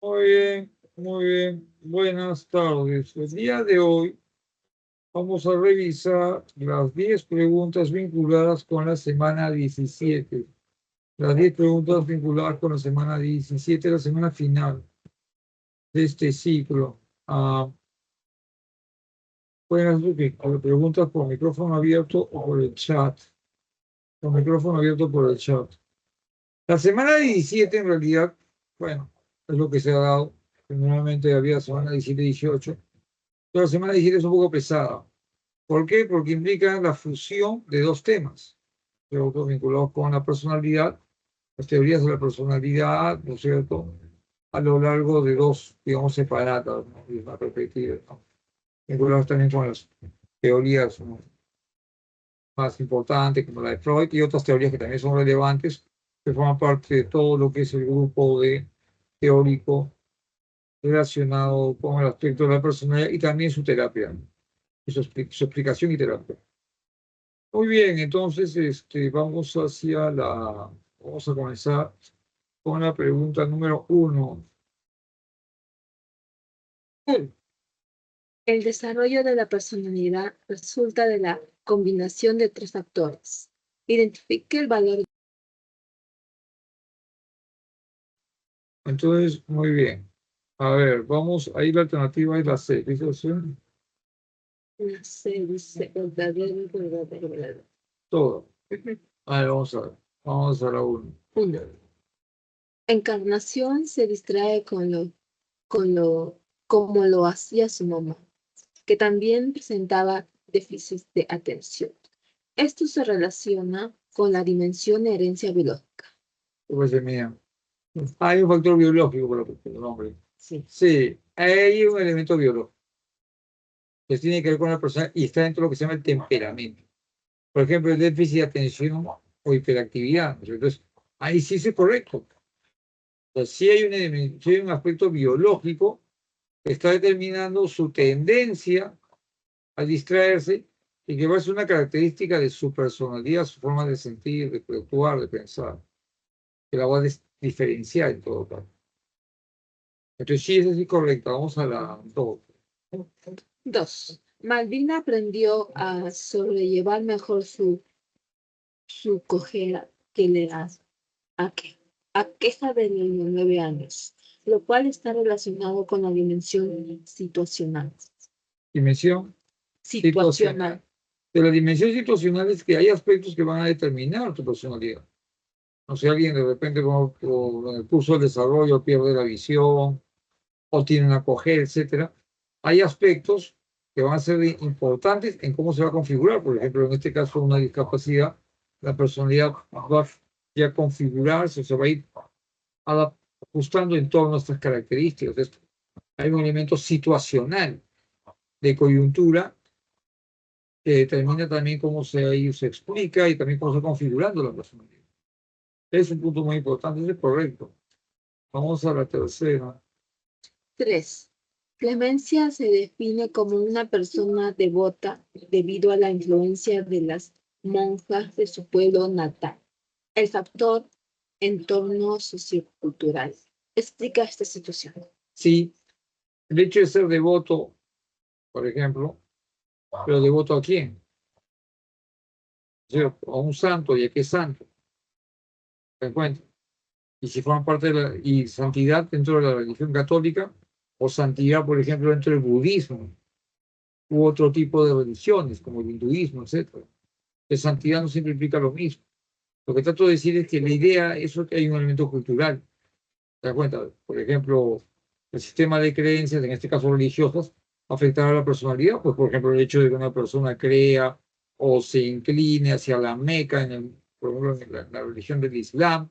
Muy bien, muy bien. Buenas tardes. El día de hoy vamos a revisar las 10 preguntas vinculadas con la semana 17. Las 10 preguntas vinculadas con la semana 17, la semana final de este ciclo. Pueden hacer preguntas por micrófono abierto o por el chat. Por micrófono abierto por el chat. La semana 17 en realidad, bueno, es lo que se ha dado. Normalmente había semana 17 y 18. Pero la semana 17 es un poco pesada. ¿Por qué? Porque implica la fusión de dos temas, pero vinculados con la personalidad, las teorías de la personalidad, ¿no es cierto? A lo largo de dos, digamos, separadas, ¿no? Y una perspectiva, ¿no? Vinculados también con las teorías, ¿no?, más importantes, como la de Freud, y otras teorías que también son relevantes, que forman parte de todo lo que es el grupo de teórico relacionado con el aspecto de la personalidad y también su terapia, ¿no?, y su explicación y terapia. Muy bien, entonces vamos a comenzar con la pregunta número 1. El desarrollo de la personalidad resulta de la combinación de tres factores. Identifique el valor Entonces, muy bien. A ver, vamos, ahí la alternativa es la C. ¿Dice la C? de ser verdadero, verdadero. Todo. A ver, vamos a ver. Vamos a la 1. Uno. Encarnación se distrae como lo hacía su mamá, que también presentaba déficits de atención. Esto se relaciona con la dimensión de herencia biológica. Pues es mía. Hay un factor biológico por el nombre. Sí. Sí, hay un elemento biológico que tiene que ver con la persona y está dentro de lo que se llama el temperamento. Por ejemplo, el déficit de atención o hiperactividad, ¿no? Entonces, ahí sí es correcto. Sea, sí hay un aspecto biológico que está determinando su tendencia a distraerse y que va a ser una característica de su personalidad, su forma de sentir, de actuar, de pensar, que la va a diferenciar en todo caso. Entonces, sí, es correcto. Vamos a la 2. 2. Malvina aprendió a sobrellevar mejor su cojera que le aqueja de los 9 años, lo cual está relacionado con la dimensión situacional. Dimensión situacional. De la dimensión situacional es que hay aspectos que van a determinar tu personalidad. No sé, alguien de repente en el curso del desarrollo pierde la visión o tiene una cojera, etcétera. Hay aspectos que van a ser importantes en cómo se va a configurar. Por ejemplo, en este caso, una discapacidad, la personalidad va ya a configurarse, se va a ir ajustando en todas nuestras características. Entonces, hay un elemento situacional de coyuntura que determina también cómo se explica y también cómo se va configurando la personalidad. Es un punto muy importante, es correcto. Vamos a la tercera. 3. Clemencia se define como una persona devota debido a la influencia de las monjas de su pueblo natal. El factor entorno sociocultural explica esta situación. Sí, el hecho de ser devoto, por ejemplo, pero devoto ¿a quién? ¿Cierto? A un santo, ¿y a qué santo? ¿Te encuentras? Y si forman parte de y santidad dentro de la religión católica, o santidad, por ejemplo, dentro del budismo, u otro tipo de religiones, como el hinduismo, etcétera. Que santidad no siempre implica lo mismo. Lo que trato de decir es que la idea es que hay un elemento cultural. ¿Te das cuenta? Por ejemplo, el sistema de creencias, en este caso religiosas, afectará a la personalidad. Pues, por ejemplo, el hecho de que una persona crea o se incline hacia la Meca, por ejemplo, en la religión del Islam,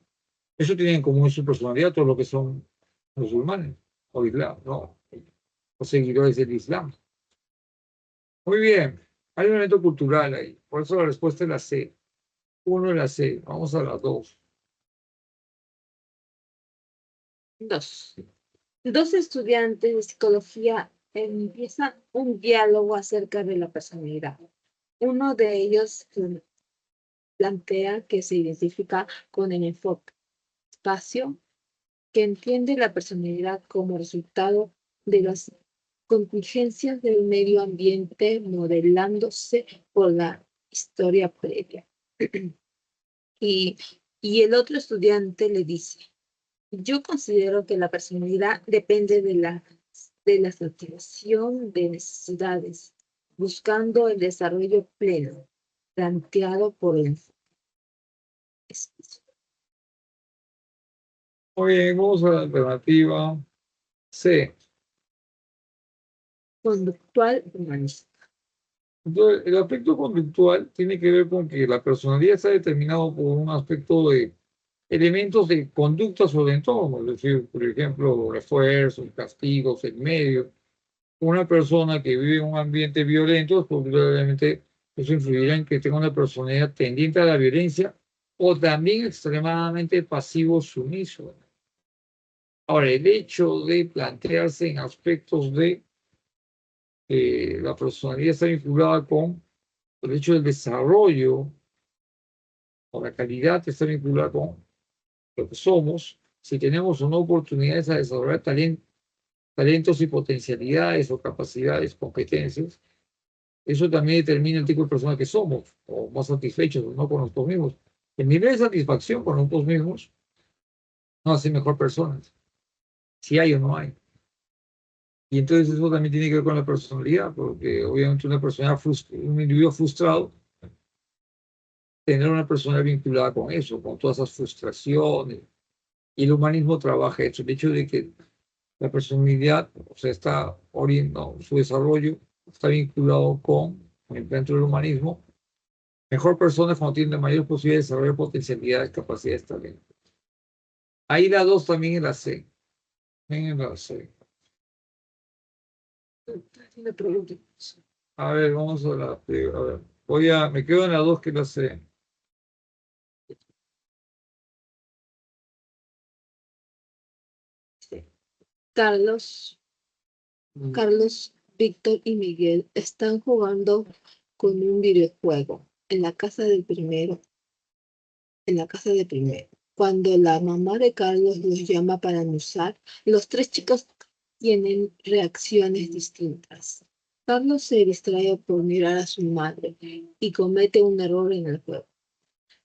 eso tiene en común su personalidad todo lo que son musulmanes o Islam, ¿no? O seguidores del Islam. Muy bien, hay un elemento cultural ahí. Por eso la respuesta es la C. 1 es la C. Vamos a la 2. 2. Dos estudiantes de psicología empiezan un diálogo acerca de la personalidad. Uno de ellos plantea que se identifica con el enfoque espacio que entiende la personalidad como resultado de las contingencias del medio ambiente modelándose por la historia previa. Y, y el otro estudiante le dice, yo considero que la personalidad depende de la satisfacción de necesidades, buscando el desarrollo pleno, planteado por el espíritu Muy bien, vamos a la alternativa C. conductual humanista. Entonces, el aspecto conductual tiene que ver con que la personalidad está determinado por un aspecto de elementos de conducta sobre el entorno, es decir, por ejemplo, refuerzos, castigos, el medio. Una persona que vive en un ambiente violento, pues, probablemente eso influirá en que tenga una personalidad tendiente a la violencia o también extremadamente pasivo sumiso. Ahora, el hecho de plantearse en aspectos de la personalidad está vinculada con el hecho del desarrollo o la calidad está vinculada con lo que somos, si tenemos o no oportunidades a desarrollar talentos y potencialidades o capacidades, competencias, eso también determina el tipo de persona que somos, o más satisfechos o no con nosotros mismos. El nivel de satisfacción con nosotros mismos nos hace mejor personas, si hay o no hay. Y entonces eso también tiene que ver con la personalidad, porque obviamente una persona un individuo frustrado, tener una persona vinculada con eso, con todas esas frustraciones. Y el humanismo trabaja eso, el hecho de que la personalidad, o sea, está orientado, su desarrollo está vinculado con, dentro del humanismo, mejor persona cuando tiene mayor posibilidad de desarrollar potencialidades, capacidades, talento. Ahí la 2 también en la C. En la C. Una pregunta. A ver, vamos a la. A ver, me quedo en la 2 que es la C. Carlos, Carlos, Víctor y Miguel están jugando con un videojuego en la casa del primero, Cuando la mamá de Carlos los llama para almorzar, los tres chicos tienen reacciones distintas. Carlos se distrae por mirar a su madre y comete un error en el juego.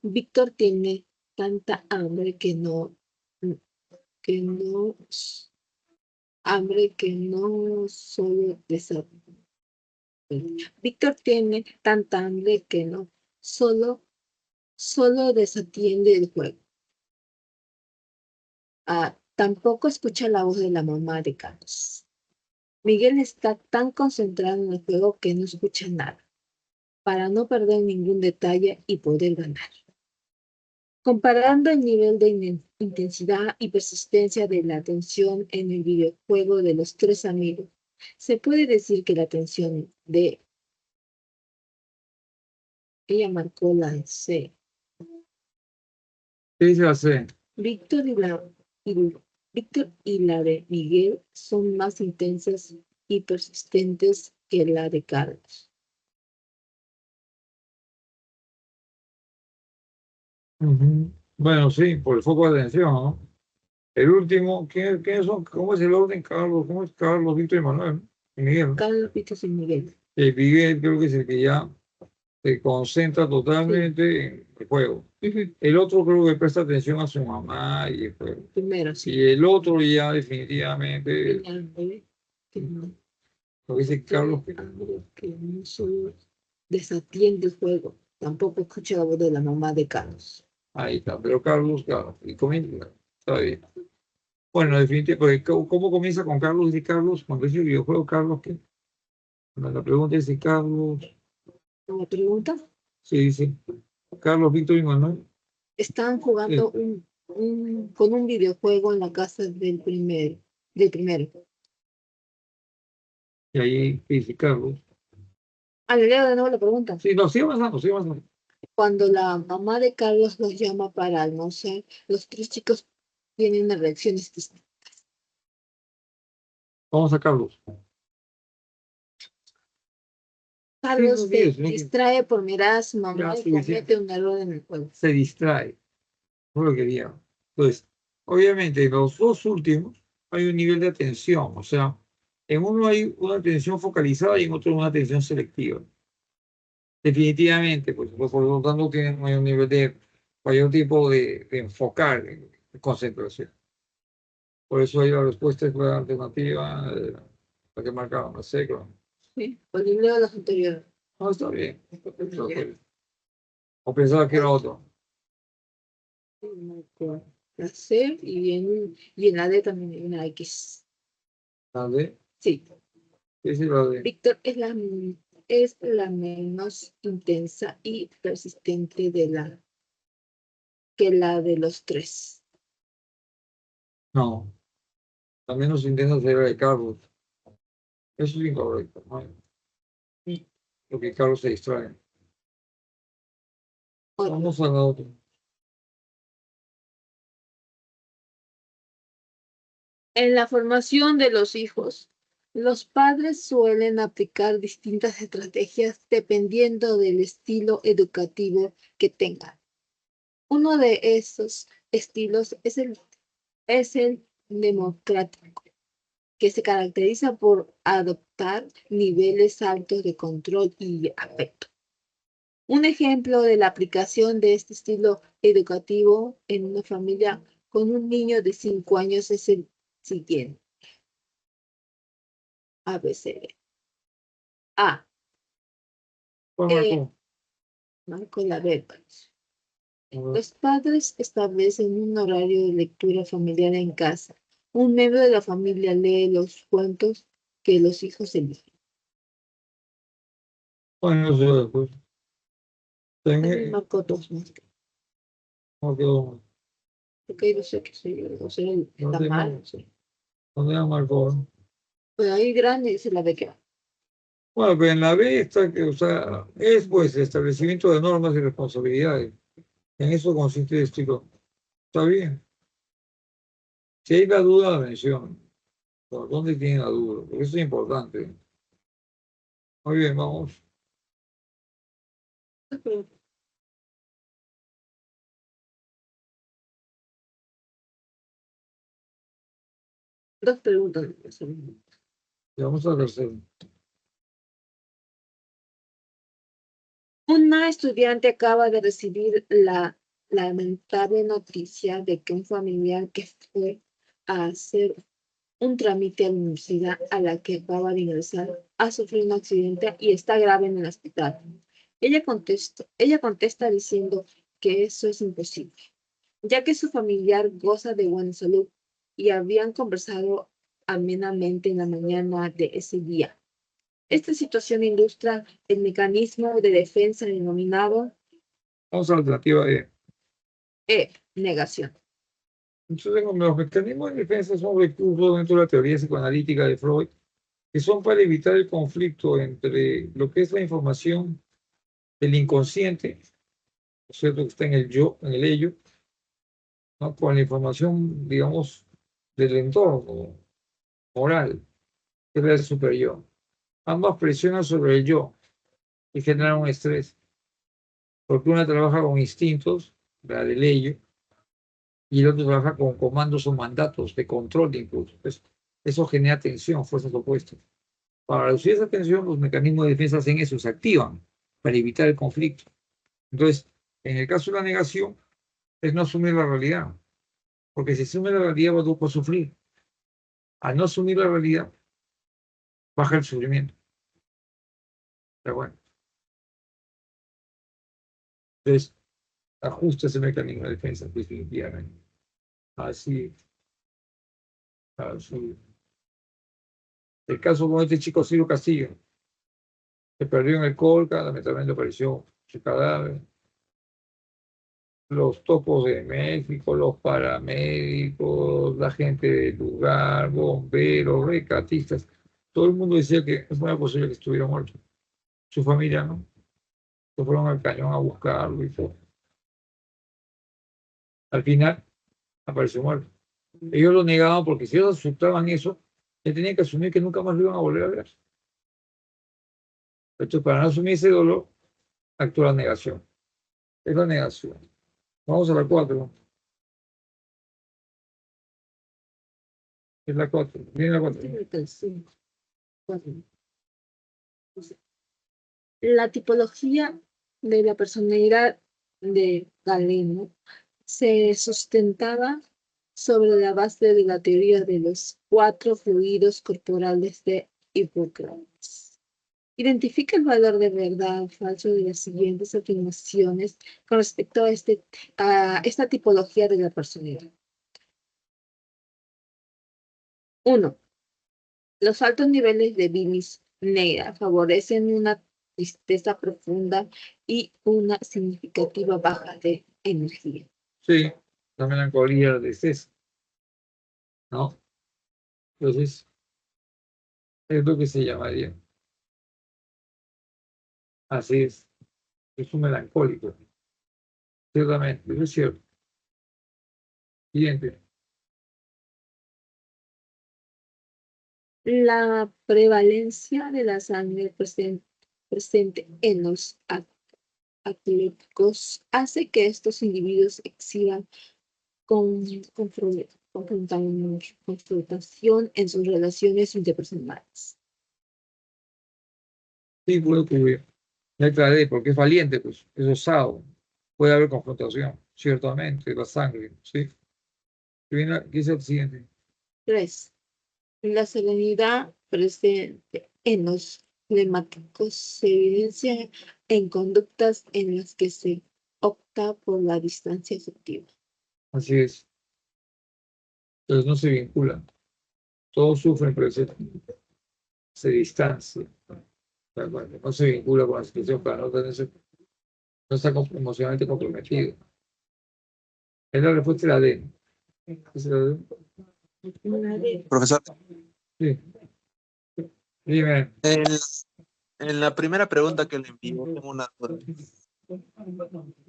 Víctor tiene tanta hambre que no solo Víctor tiene tanta hambre que no solo desatiende el juego. Tampoco escucha la voz de la mamá de Carlos. Miguel está tan concentrado en el juego que no escucha nada, para no perder ningún detalle y poder ganar. Comparando el nivel de intensidad y persistencia de la atención en el videojuego de los tres amigos, se puede decir que la atención de ella marcó la C. ¿Qué dice la C? Víctor y la de Miguel son más intensas y persistentes que la de Carlos. Bueno, sí, por el foco de atención, ¿no? El último, ¿quiénes son? ¿Cómo es el orden, Carlos? ¿Cómo es Carlos, Víctor y Manuel? Y Miguel, ¿no? Carlos, Víctor y Miguel. Miguel creo que es el que ya se concentra totalmente en el juego. El otro creo que presta atención a su mamá y el juego. Primero, sí. Y el otro ya definitivamente, lo que dice Carlos, que no solo desatiende el juego, tampoco escucha la voz de la mamá de Carlos. ahí está, pero Carlos, claro, y comienza, está bien. Bueno, definitivamente, porque ¿cómo comienza con Carlos? Dice Carlos, cuando dice el videojuego, Carlos, ¿qué? Cuando la pregunta dice Carlos, ¿Una pregunta? sí, dice Carlos, Víctor y Manuel. Están jugando con un videojuego en la casa del primero. Y ahí dice Carlos. Le leo de nuevo la pregunta. Sí, no, sigue avanzando, sigue avanzando. Cuando la mamá de Carlos los llama para almorzar, los tres chicos tienen reacciones distintas. Vamos a Carlos. Carlos Sí, se sí, distrae por mirar a su mamá ya, y comete un error en el juego. se distrae. No lo quería. Entonces, Obviamente, en los dos últimos hay un nivel de atención, o sea, en uno hay una atención focalizada y en otro una atención selectiva. Definitivamente, pues, por lo tanto, tienen un nivel de mayor tipo de enfocar, de concentración. Por eso ahí la respuesta es la alternativa, la que marcaron, la secla. Sí, pues yo leo los anteriores. No, está bien. O pensaba que era otro. Marco la C y en la D también hay una X. La D, Sí, ¿qué es la D? Víctor es la menos intensa y persistente que la de los tres. No, la menos intensa sería la de Carlos. Eso es incorrecto, ¿no? Porque Carlos se distrae. Bueno, Vamos a la otra. en la formación de los hijos, los padres suelen aplicar distintas estrategias dependiendo del estilo educativo que tengan. Uno de esos estilos es el democrático, que se caracteriza por adoptar niveles altos de control y afecto. Un ejemplo de la aplicación de este estilo educativo en una familia con un niño de 5 años es el siguiente. ABCD. A. ¿Cuál E. marcó? Marco la B. A ver. Los padres establecen un horario de lectura familiar en casa. Un miembro de la familia lee los cuentos que los hijos eligen. Bueno, eso después. A mí Tengo, marcó dos más. no quedó. Porque no sé qué soy yo, no sé, está ¿Dónde, mal, no sé. dónde me marcó? Pero ahí grande dice la B que va. Bueno, pero en la B está que, o sea, es pues el establecimiento de normas y responsabilidades. En eso consiste el estilo. Está bien. Si hay la duda, la mención. ¿Por dónde tiene la duda? Porque eso es importante. Muy bien, vamos. Dos preguntas. Y vamos a la tercera. Una estudiante acaba de recibir la lamentable noticia de que un familiar que fue a hacer un trámite a la universidad a la que acaba de ingresar ha sufrido un accidente y está grave en el hospital. Ella contesta diciendo que eso es imposible, ya que su familiar goza de buena salud y habían conversado amenamente en la mañana de ese día. Esta situación ilustra el mecanismo de defensa denominado Vamos a la alternativa E. negación. Entonces, como los mecanismos de defensa son recursos dentro de la teoría psicoanalítica de Freud, que son para evitar el conflicto entre lo que es la información del inconsciente, ¿no es cierto? Que está en el yo, en el ello, ¿no? Con la información, digamos, del entorno moral, que es el superior. Ambas presionan sobre el yo y generan un estrés, porque una trabaja con instintos, la del ello, y el otro trabaja con comandos o mandatos de control de impulso. Entonces, eso genera tensión, fuerzas opuestas. Para reducir esa tensión, los mecanismos de defensa hacen eso, se activan para evitar el conflicto. Entonces, en el caso de la negación, es no asumir la realidad, porque si asume la realidad va a sufrir. Al no asumir la realidad, baja el sufrimiento. Pero bueno, entonces ajusta ese mecanismo de defensa definitivamente. Así, así. El caso con este chico Ciro Castillo, que perdió en el Colca, lamentablemente apareció su cadáver. Los topos de México, los paramédicos, la gente del lugar, bomberos, rescatistas, todo el mundo decía que es muy posible que estuviera muerto. Su familia no, se fueron al cañón a buscarlo y todo. Al final apareció muerto. Ellos lo negaban porque si ellos aceptaban eso, él tenía que asumir que nunca más lo iban a volver a ver. Entonces, para no asumir ese dolor, actúa la negación. Es la negación. Vamos a la 4. Es la 4. Viene la 4. Sí, 4. La tipología de la personalidad de Galeno se sustentaba sobre la base de la teoría de los 4 fluidos corporales de Hipócrates. Identifica el valor de verdad o falso de las siguientes afirmaciones con respecto a esta tipología de la personalidad. 1. Los altos niveles de bilis negra favorecen una tristeza profunda y una significativa baja de energía. Sí, la melancolía de César, ¿no? Entonces, es lo que se llamaría. Así es un melancólico, ciertamente, eso es cierto. Siguiente. La prevalencia de la sangre presente en los atléticos hace que estos individuos exhiban confrontación en sus relaciones interpersonales. Sí, puede ocurrir. Ya aclaré, porque es valiente, pues, es osado. Puede haber confrontación, ciertamente, la sangre, ¿sí? ¿Qué es el siguiente? 3. La serenidad presente en los flemáticos se evidencia en conductas en las que se opta por la distancia afectiva. Así es. Entonces no se vinculan. Todos sufren, pero se distancian. De acuerdo. No se vincula con la situación para no está emocionalmente comprometido. Es la respuesta de la D. ¿Es la D? Profesor, Sí. Dime. en la primera pregunta que le envié, tengo una duda.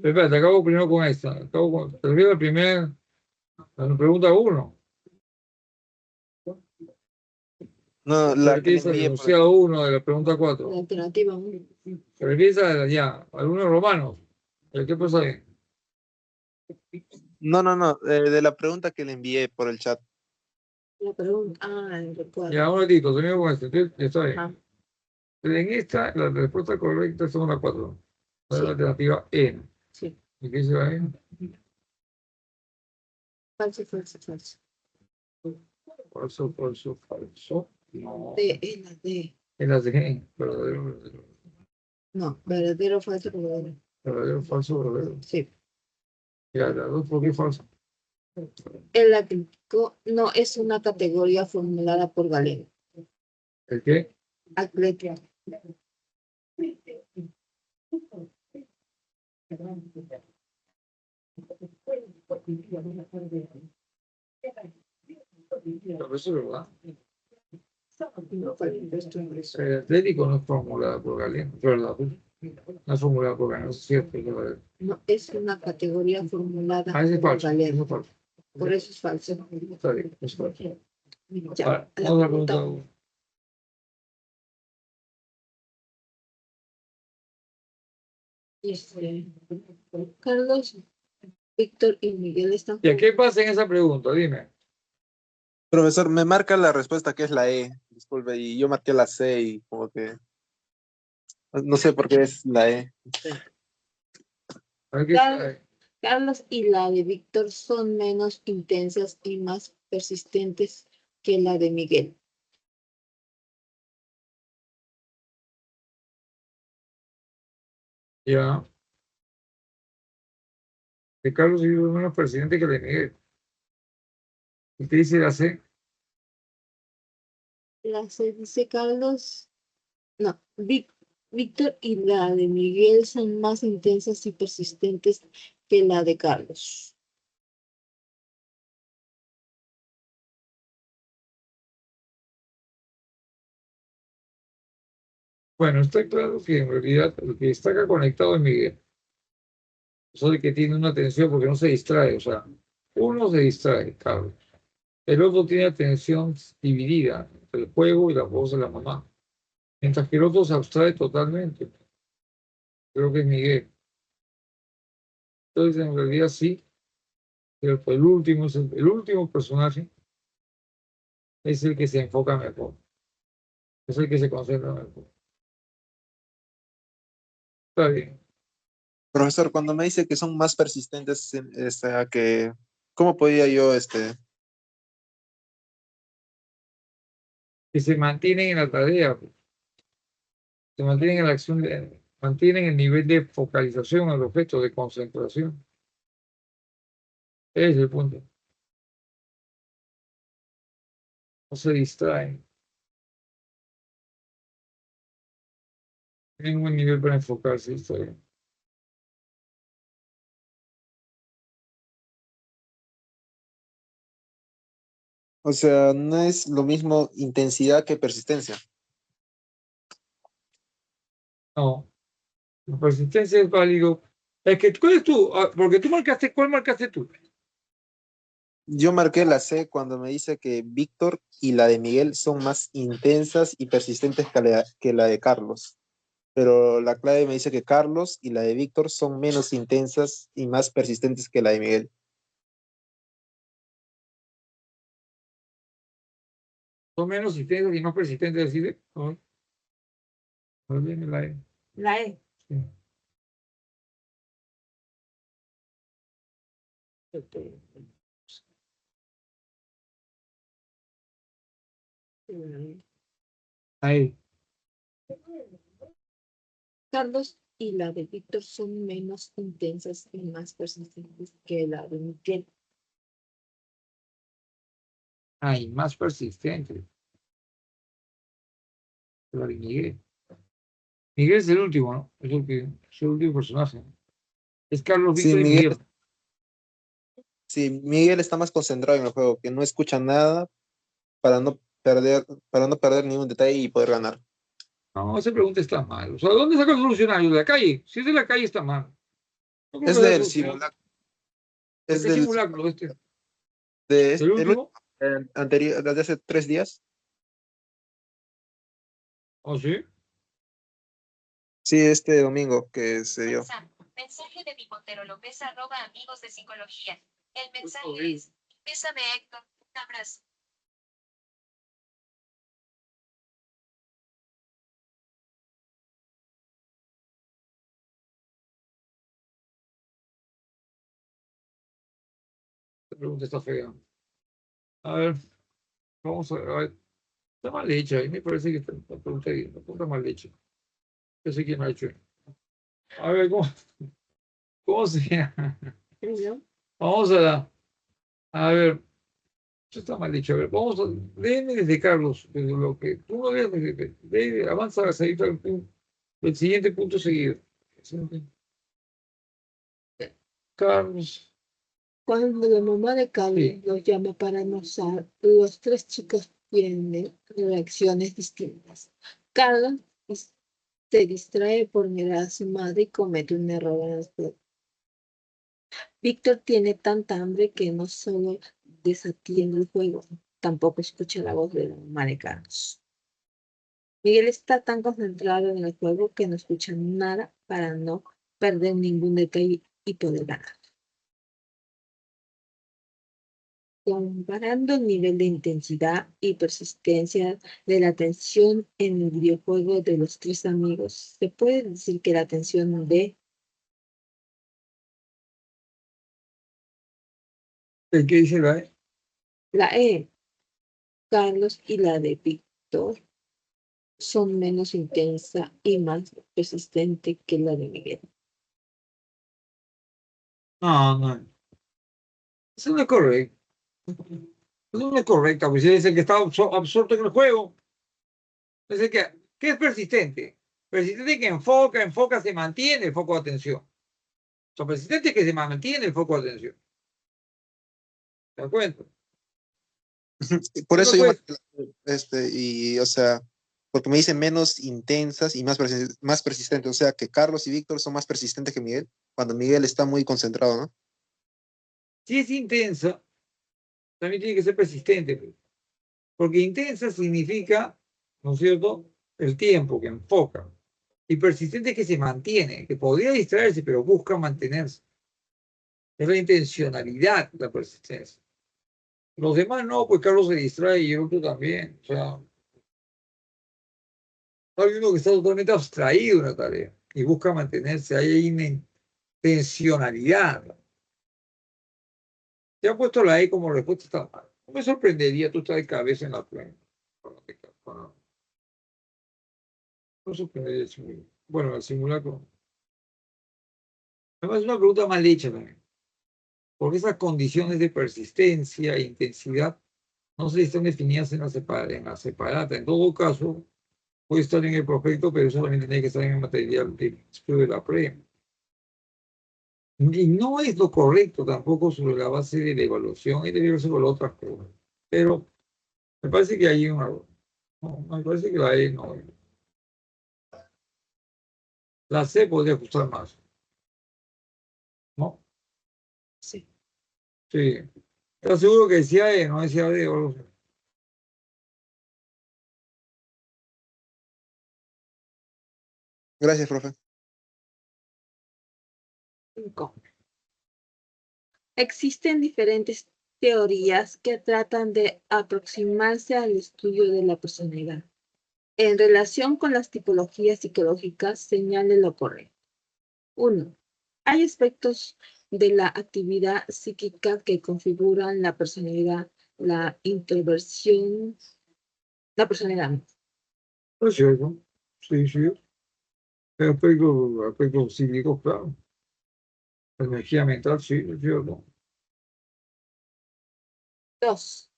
Espera, te acabo primero con esta. Te olvido la pregunta 1. No, Se la que le refiere al envié, enunciado 1 de la pregunta 4. La alternativa 1. Se refiere ya a algunos romanos. ¿Qué pasa ahí? no, de la pregunta que le envié por el chat. La pregunta. El recuerdo. Ya, un ratito, termino con esto. Está bien. Ajá. En esta, la respuesta correcta son las 4. La Sí. alternativa E. Sí. ¿Y qué dice la E? Falso, falso, falso. Falso, falso, falso. No. D, la D. En las de verdadero, verdadero. No, verdadero, falso, verdadero. Verdadero, falso, verdadero. Sí. Ya, las dos, ¿por qué falso? El atlético no es una categoría formulada por Galeno. ¿El qué? Atlético. No, eso es verdad. No, El Atlético no es formulado por Galeano, es verdad. No es formulado por Galeano, es cierto. Es verdadero. no es una categoría formulada Ese es por falso. Ese Galeno. es falso. Por eso es falso. Está bien, es falso. Ya, Ahora, la vamos a pregunta. preguntar. Carlos, Víctor y Miguel están ¿Y a qué pasa en esa pregunta? Dime. Profesor, me marca la respuesta que es la E, disculpe, y yo marqué la C y como que no sé por qué es la E. A ver qué Carlos y la de Víctor son menos intensas y más persistentes que la de Miguel. Ya. De Carlos y yo menos presidente que de Miguel. ¿Y qué dice la C? La C dice Carlos, no, Víctor y la de Miguel son más intensas y persistentes que la de Carlos. Bueno, está claro que en realidad el que está acá conectado es Miguel. Eso de que tiene una atención porque no se distrae. O sea, uno se distrae, Carlos. El otro tiene atención dividida entre el juego y la voz de la mamá. Mientras que el otro se abstrae totalmente. Creo que es Miguel. Entonces, en realidad sí, pero el último es el último personaje es el que se enfoca mejor, es el que se concentra mejor. Está bien. Profesor, cuando me dice que son más persistentes, que, ¿cómo podía yo, Que se mantienen en la tarea, pues, se mantienen en la acción, mantienen el nivel de focalización al objeto, de concentración. Ese es el punto. No se distraen. Tienen un buen nivel para enfocarse. Está bien. o sea, no es lo mismo intensidad que persistencia? No, la persistencia es válido. Es que, ¿cuál es tú? Porque tú marcaste, ¿cuál marcaste tú? Yo marqué la C cuando me dice que Víctor y la de Miguel son más intensas y persistentes que la de Carlos. Pero la clave me dice que Carlos y la de Víctor son menos intensas y más persistentes que la de Miguel. Son menos intensos y más persistentes, decide. Muy bien, la E. La E. Sí. La E. Carlos y la de Víctor son menos intensas y más persistentes que la de Miguel. Y más persistente que la de Miguel. Miguel es el último, ¿no? Es el último personaje. Es Carlos, Sí, Víctor y Miguel. Miguel está más concentrado en el juego, que no escucha nada para no perder ningún detalle y poder ganar. No, esa pregunta está mal. O sea, ¿dónde saca el solucionario? ¿De la calle? Si es de la calle, está mal. No creo que Es haya del solucionado. simulacro, ¿De es qué del simulacro este? ¿El el último, último? anterior, desde hace 3 días. ¿Oh, sí? Sí, este domingo que se dio. Mensaje de Pipotero López @ amigos de psicología. El mensaje es: bésame, Héctor, un abrazo. La pregunta está fea. A ver, vamos a ver. Está mal hecha. A mí me parece que la pregunta mal hecha. Yo sé quién la ha hecho. A ver, ¿cómo se llama? ¿No? Vamos a ver. Esto está mal dicho. A ver, vamos a. Léeme desde Carlos, desde lo que tú no leas, avanza a seguir el siguiente punto seguido. Carlos. Cuando la mamá de Carlos Sí. los llama para almorzar, los tres chicos tienen reacciones distintas. Carlos se distrae por mirar a su madre y comete un error en el juego. Víctor tiene tanta hambre que no solo desatiende el juego, tampoco escucha la voz de la mamá de Carlos. Miguel está tan concentrado en el juego que no escucha nada para no perder ningún detalle y poder ganar. Comparando el nivel de intensidad y persistencia de la atención en el videojuego de los tres amigos, se puede decir que la atención de ¿El que dice la E? la E, Carlos, y la de Víctor son menos intensa y más persistente que la de Miguel. No, no. Eso no es correcto. Eso no es correcto, pues es el que está absorto en el juego. Es el que, ¿qué es persistente? Persistente que enfoca, se mantiene el foco de atención. Son persistentes que se mantiene el foco de atención. ¿Te das cuenta? Por No me eso yo puedes. marqué o sea, porque me dicen menos intensas y más persistentes. O sea, que Carlos y Víctor son más persistentes que Miguel, cuando Miguel está muy concentrado, ¿no? Si es intensa, también tiene que ser persistente, pues. Porque intensa significa, ¿no es cierto?, el tiempo que enfoca. Y persistente es que se mantiene, que podría distraerse, pero busca mantenerse. Es la intencionalidad, la persistencia. Los demás no, pues Carlos se distrae y el otro también. O sea, hay uno que está totalmente abstraído de una tarea y busca mantenerse. Hay una intencionalidad. Te ha puesto la E como respuesta, está mal. No me sorprendería tú estar de cabeza en la prueba. No me sorprendería el simulacro. Bueno, el simulacro. Además, es una pregunta mal hecha también. Porque esas condiciones de persistencia e intensidad no se están definidas en la separata. En todo caso, puede estar en el prospecto, pero eso también tiene que estar en el material de estudio de la prueba. Y no es lo correcto tampoco sobre la base de la evaluación, y debe verse con otras cosas. Pero me parece que hay un error. No, me parece que la E no. La C podría ajustar más, ¿no? Sí. Sí. ¿Estás seguro que decía E, no decía D? Gracias, profe. 5. Existen diferentes teorías que tratan de aproximarse al estudio de la personalidad. En relación con las tipologías psicológicas, señale lo correcto. 1. Hay aspectos de la actividad psíquica que configuran la personalidad, la introversión, la personalidad. No es cierto. Sí, sí. Aspectos psíquicos, claro. La energía mental, sí, es cierto. 2.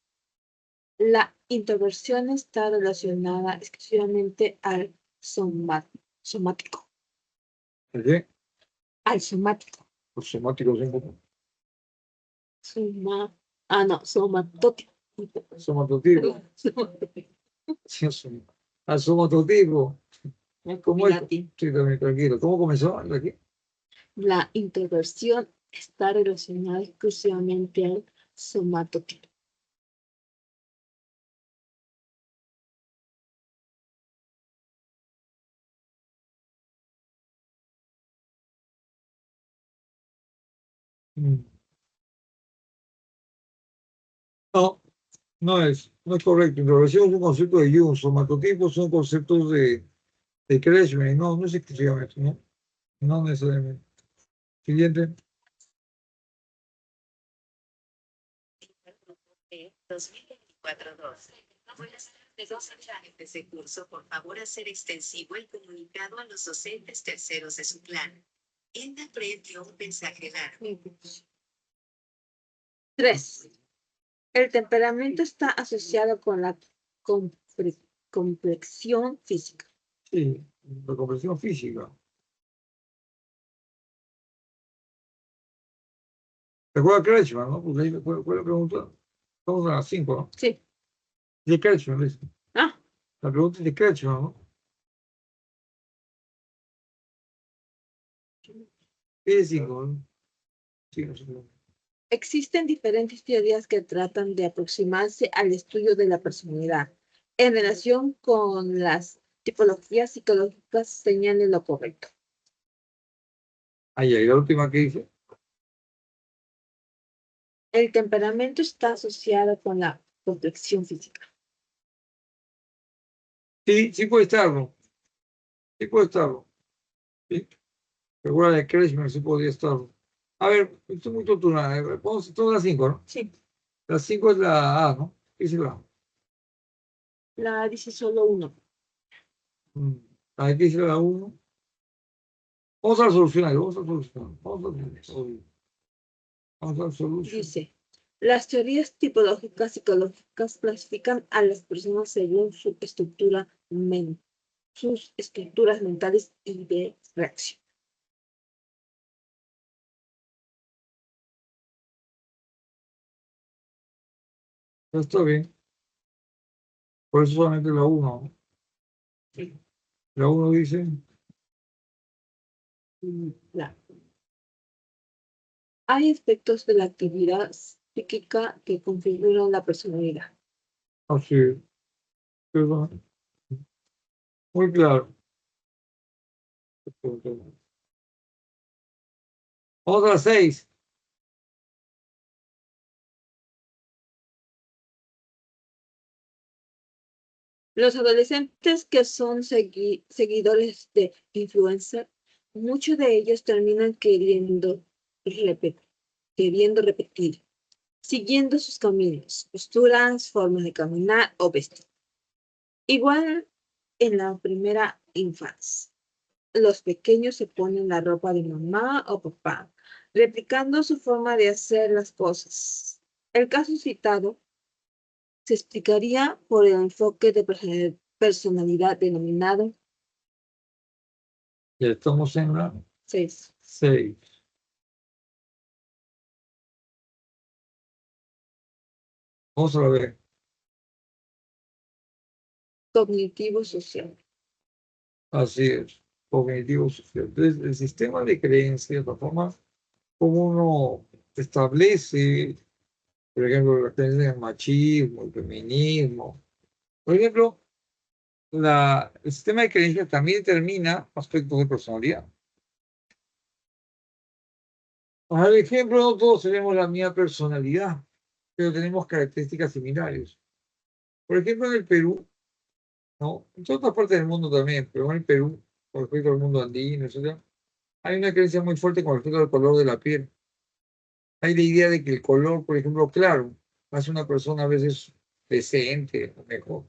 La introversión está relacionada exclusivamente al somático. ¿El qué? Al somático. Los somáticos son como Somatótico. somatotipo. Sí, al somatotipo. ¿Cómo es? Latín. Sí, también, tranquilo. ¿Cómo comenzó? Aquí. La introversión está relacionada exclusivamente al somatotipo. Mm. No, no es correcto. Introversión es un concepto de Jung. Somatotipos son conceptos de Kretschmer. No, no es exclusivamente, ¿no? No necesariamente. Siguiente. 2024-2. Buenas tardes, docentes de ese curso, por favor hacer extensivo el comunicado a los docentes terceros de su plan. Enda previo un mensaje largo. 3. El temperamento está asociado con la complexión física. Sí, la comprensión física. Recuerda Kretschmer, ¿no? Porque ahí fue la pregunta. Estamos a las 5, ¿no? Sí. De Kretschmer, dice. Ah, La pregunta es de Kretschmer, ¿no? ¿Qué es 5? ¿No? Sí, no sé. existen diferentes teorías que tratan de aproximarse al estudio de la personalidad. En relación con las tipologías psicológicas, señale lo correcto. Ahí, la última que dice. El temperamento está asociado con la complexión física. Sí, sí puede estarlo. Sí puede estarlo. Sí. Recuerda de Kretschmer, sí podría estarlo. A ver, estoy muy torturada. Vamos, todas las 5, ¿no? Sí. La 5 es la A, ¿no? ¿Qué es la A? La dice solo uno. Mm. ¿A qué dice la 1? Vamos a solucionar, vamos a solucionar. Vamos a solucionar. Dice, las teorías tipológicas psicológicas clasifican a las personas según su sus estructuras mentales y de reacción. Está bien. Por eso solamente la 1, ¿no? Sí. La 1 dice. La- Hay aspectos de la actividad psíquica que configuran la personalidad. Así es. Perdón. Muy claro. Otra 6. Los adolescentes que son seguidores de influencer, muchos de ellos terminan queriendo repetir, siguiendo sus caminos, posturas, formas de caminar o vestir. Igual en la primera infancia, los pequeños se ponen la ropa de mamá o papá, replicando su forma de hacer las cosas. El caso citado se explicaría por el enfoque de personalidad denominado Ya estamos en la 6. 6. Vamos a ver. Cognitivo social. Así es. Cognitivo social. Entonces, el sistema de creencias, la forma como uno establece, por ejemplo, las creencias del machismo, el feminismo. Por ejemplo, el sistema de creencias también determina aspectos de personalidad. Por ejemplo, no todos tenemos la misma personalidad, pero tenemos características similares. Por ejemplo, en el Perú, ¿no? En todas otras partes del mundo también, pero en el Perú, con respecto al mundo andino, etc., hay una creencia muy fuerte con respecto al color de la piel. Hay la idea de que el color, por ejemplo, claro, hace una persona a veces decente o mejor.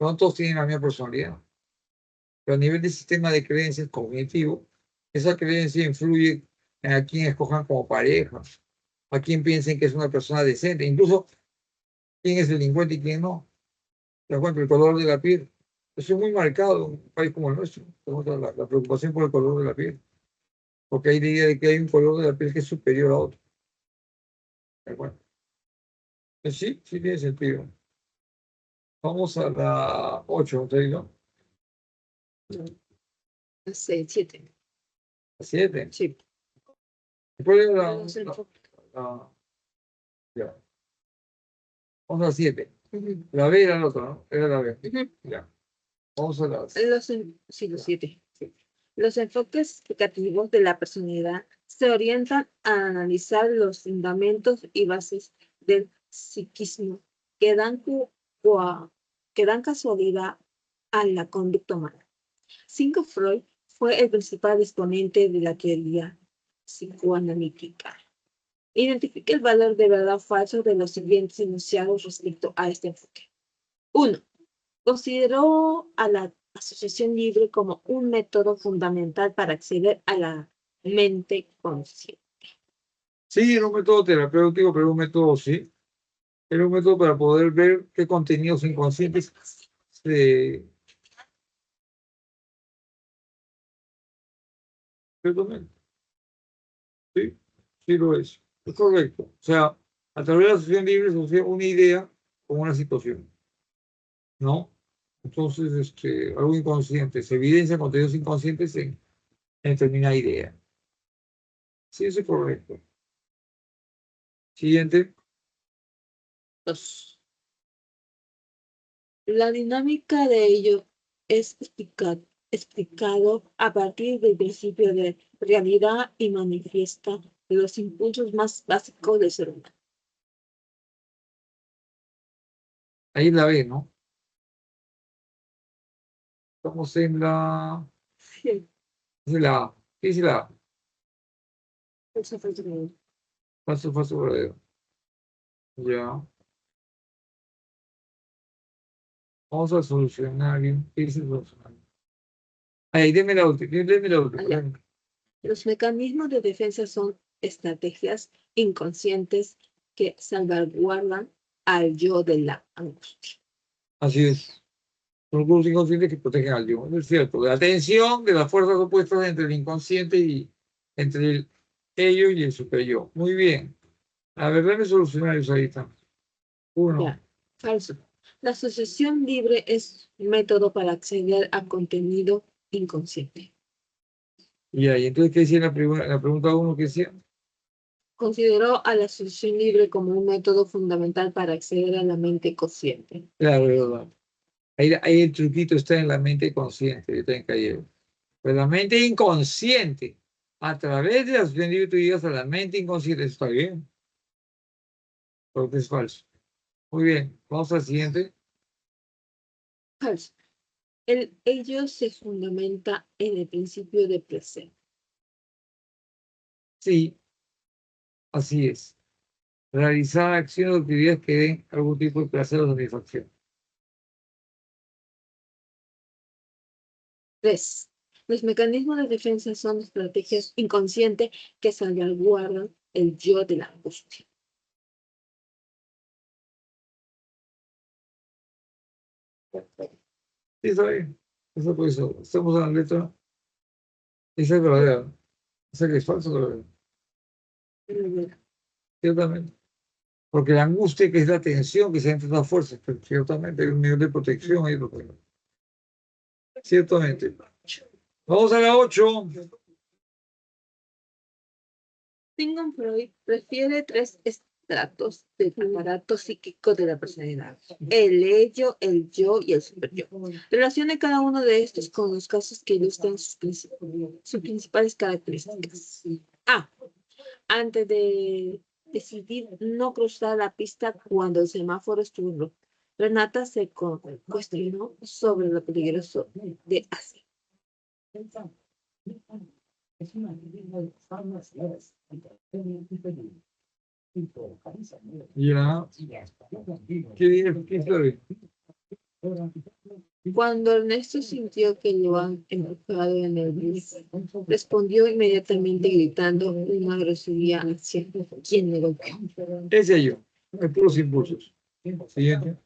No todos tienen la misma personalidad. Pero a nivel del sistema de creencias cognitivo, esa creencia influye en a quién escojan como pareja, a quién piensen que es una persona decente, incluso quién es delincuente y quién no. Por ejemplo, el color de la piel. Eso es muy marcado en un país como el nuestro. La preocupación por el color de la piel. Porque hay la idea de que hay un color de la piel que es superior a otro. Bueno, sí, sí tiene sentido. Vamos a la 8, ¿te digo? 7. La 7. Sí. ¿Cuál era Los enfoques. ya. Vamos a la 7. Ujú. La B era la otra, ¿no? Era la B. Ujú. Ya. Vamos a las. Sí, los 7. Sí. Los enfoques explicativos de la personalidad se orientan a analizar los fundamentos y bases del psiquismo que que dan casualidad a la conducta humana. Sigmund Freud fue el principal exponente de la teoría psicoanalítica. Identifica el valor de verdad o falso de los siguientes enunciados respecto a este enfoque. 1. Consideró a la asociación libre como un método fundamental para acceder a la mente consciente. Sí, era un método terapéutico, pero un método sí. Era un método para poder ver qué contenidos inconscientes se. Perdón, sí, sí lo es. Es correcto. O sea, a través de la asociación libre se asocia una idea con una situación, ¿no? Entonces, algo inconsciente, se evidencia contenidos inconscientes en determinada idea. Sí, eso es correcto. Siguiente. 2. La dinámica de ello es explicado a partir del principio de realidad y manifiesta los impulsos más básicos del ser humano. Ahí la B, ¿no? Estamos en la. Sí, Es la A. ¿Qué dice la A? eso fue todo. Paso, paso, verdadero. Ya. Vamos a solucionar. ¿Qué dice solucionar? Ahí, deme la última. Deme la última. Allá. Los mecanismos de defensa son estrategias inconscientes que salvaguardan al yo de la angustia. Así es. Son recursos inconscientes que protegen al yo. Es cierto. De la tensión de las fuerzas opuestas entre el inconsciente y entre el ello y el superyo. Muy bien. A ver, dame solucionarios ahí están. 1. Ya, falso. La asociación libre es un método para acceder a contenido inconsciente. Y ahí, entonces, ¿qué decía la pregunta 1? ¿Qué decía? Consideró a la asociación libre como un método fundamental para acceder a la mente consciente. Claro, verdad. Ahí el truquito está en la mente consciente. Yo también caí. Pues la mente inconsciente. A través de la asociación libre tú llegas a la mente inconsciente. Eso está bien. Porque es falso. Muy bien. Vamos al siguiente. Falso. El ello se fundamenta en el principio de placer. Sí, así es. Realizar acciones o actividades que den algún tipo de placer o satisfacción. 3. Los mecanismos de defensa son estrategias inconscientes que salvaguardan el yo de la angustia. Sí, está bien. Eso por eso. Estamos en la letra. Esa es verdadera. Esa que es falsa es verdadera. Ciertamente. Porque la angustia, que es la tensión que se entra en las fuerzas, pero ciertamente hay un nivel de protección ahí. Ciertamente. Vamos a la 8. Sigmund Freud refiere 3 estratos del aparato psíquico de la personalidad: el ello, el yo y el superyo. Relacione cada uno de estos con los casos que ilustran sus principales características. A. Antes de decidir no cruzar la pista cuando el semáforo estuvo en rojo, Renata se cuestionó sobre lo peligroso de hacer. Ya. ¿Qué dije? ¿Qué historia? Cuando Ernesto sintió que lo han empujado en el bus, respondió inmediatamente gritando una grosería hacia quien le golpeó. Ese yo. Hay puros impulsos. Siguiente.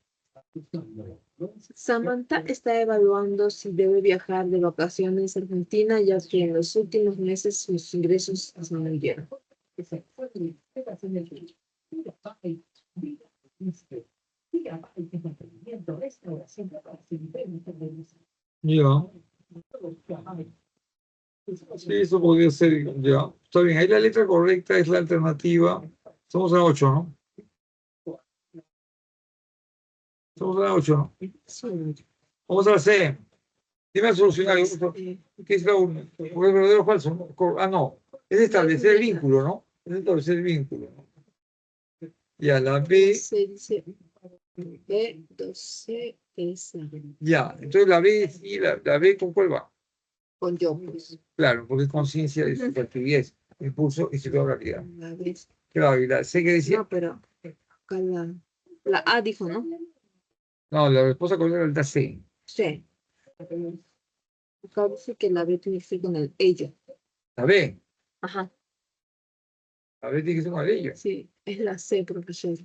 Samantha está evaluando si debe viajar de vacaciones a Argentina, ya que en los últimos meses sus ingresos disminuyeron. Ya. Sí, eso podría ser. Ya. Está bien. Ahí la letra correcta es la alternativa. Estamos en la 8, ¿no? Estamos en la 8, ¿no? Vamos a la C. Dime a solucionar. ¿Qué es la 1? ¿Es verdadero o falso? ¿No? Ah, no. Es establecer el vínculo, ¿no? Es establecer el vínculo, ¿no? Ya, la B. Se dice B, 12, esa, Ya. Entonces la B, sí, la B, ¿con cuál va? con yo, pues. Claro, porque es conciencia de sus actividades, impulso y realidad. La vez. Claro, y la C que decía. No, pero acá la A dijo, ¿no? No, la respuesta correcta es la C. Sí. Acá dice que la B tiene que ser con el ello. La B. Ajá, La B tiene que ser con ella. sí, es la C, profesor.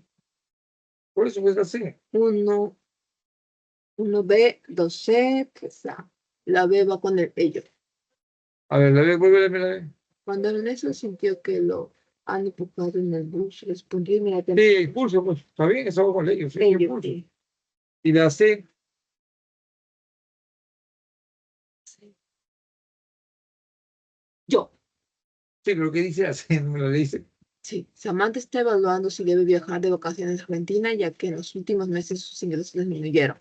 Por eso es la C. 1, 1B, 2C, pues la B va con el ello. A ver, la B, vuelve a la B. Cuando Ernesto sintió que lo han empujado en el bus, respondió inmediatamente. Sí, impulso, pues. Está bien, eso va con ellos. Sí, Ello, impulso. sí. Y la C. Yo. Sí, pero ¿qué dice la C? No me lo dice. Sí, Samantha está evaluando si debe viajar de vacaciones a Argentina, ya que en los últimos meses sus ingresos disminuyeron.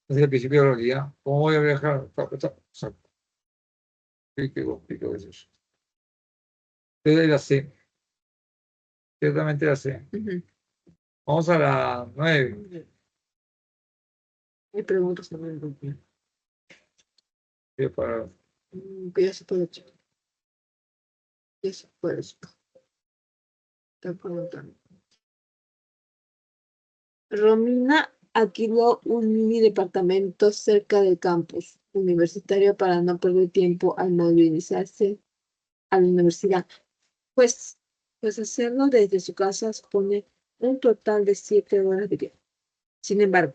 Es el principio de la realidad. ¿Cómo voy a viajar? Exacto. ¿Qué complica es eso? Entonces la C. Ciertamente la C. Ujú. Vamos a la 9. Hay preguntas también. Para... Que ya se puede checar. Ya se puede checar. Está preguntando. Romina alquiló un mini departamento cerca del campus universitario para no perder tiempo al movilizarse a la universidad. Pues hacerlo desde su casa supone un total de 7 horas de viaje. Sin embargo,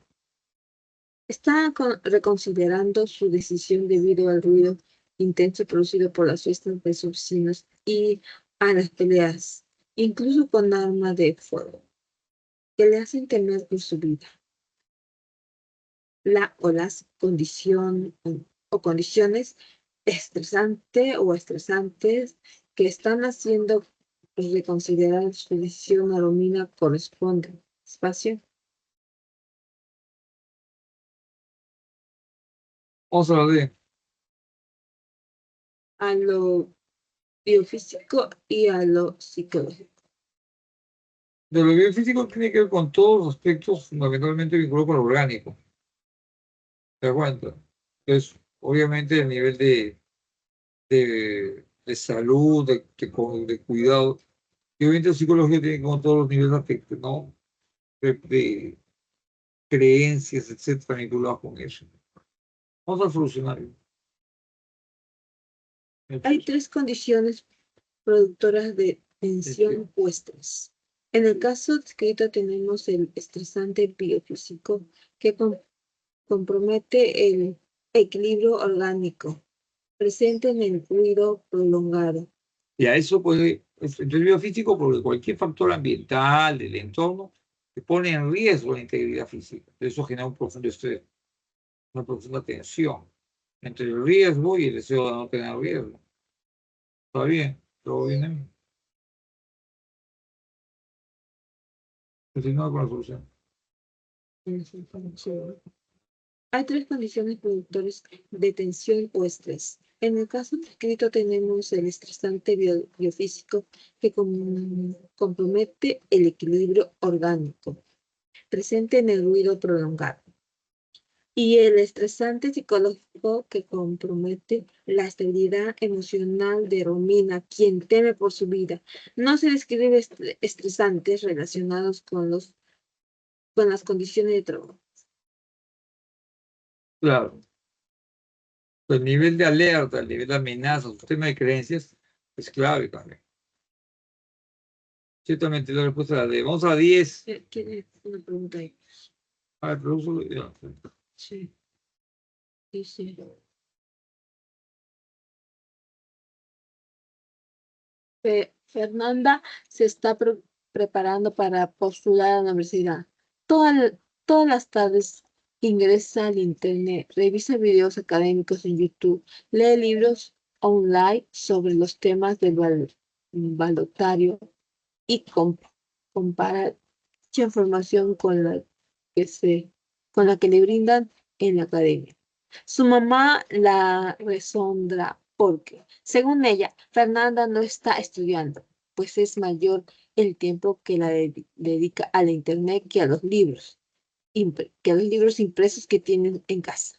está reconsiderando su decisión debido al ruido intenso producido por las fiestas de sus vecinos y a las peleas, incluso con arma de fuego, que le hacen temer por su vida. Las condiciones estresantes que están haciendo reconsiderar su decisión a Romina corresponden. Espacio. Vamos a la D. A lo biofísico y a lo psicológico. De lo biofísico tiene que ver con todos los aspectos fundamentalmente vinculados con lo orgánico. ¿Te das cuenta? Entonces, obviamente el nivel de salud, de cuidado, y obviamente la psicología tiene como todos los niveles de afecto, ¿no? De creencias, etcétera, vinculados con eso. Vamos a solucionarlo. Hay tres condiciones productoras de tensión puestas. En el caso descrito tenemos el estresante biofísico que compromete el equilibrio orgánico, presente en el ruido prolongado. Y a eso puede, el biofísico, porque cualquier factor ambiental, del entorno, que pone en riesgo la integridad física. Eso genera un profundo estrés, una profunda tensión entre el riesgo y el deseo de no tener riesgo. ¿Está bien? ¿Todo bien ahí? Continúa con la solución. Hay tres condiciones productoras de tensión o estrés. En el caso descrito tenemos el estresante biofísico que compromete el equilibrio orgánico, presente en el ruido prolongado. Y el estresante psicológico que compromete la estabilidad emocional de Romina, quien teme por su vida. No se describe estresantes relacionados con las condiciones de trabajo. Claro. El nivel de alerta, el nivel de amenaza, el sistema de creencias es clave también. Ciertamente la respuesta es la D. Vamos a la 10. ¿Tiene una pregunta ahí? A ver, profesor, ya. Sí. Dice. Fernanda se está preparando para postular a la universidad. Todas las tardes ingresa al internet, revisa videos académicos en YouTube, lee libros online sobre los temas del balotario y compara dicha información con la que le brindan en la academia. Su mamá la resondra porque, según ella, Fernanda no está estudiando, pues es mayor el tiempo que la dedica a la internet que a los libros, impresos que tienen en casa.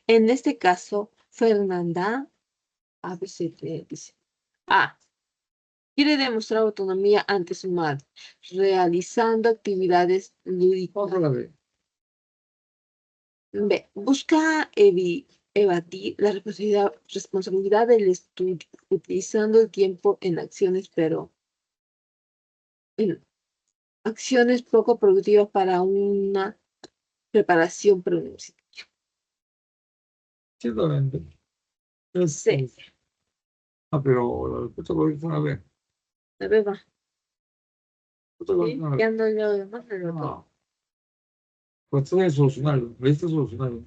En este caso, Fernanda, a ver si dice, quiere demostrar autonomía ante su madre, realizando actividades lúdicas. Vamos a la B. B. Busca evadir la responsabilidad del estudio, utilizando el tiempo en acciones poco productivas para una preparación preuniversitaria. Ciertamente. C. Pero la respuesta correcta es una B. La B va. ¿Sí? Ya no leo demás, pero No. Pues esto es solucionarlo. Esto es solucionarlo.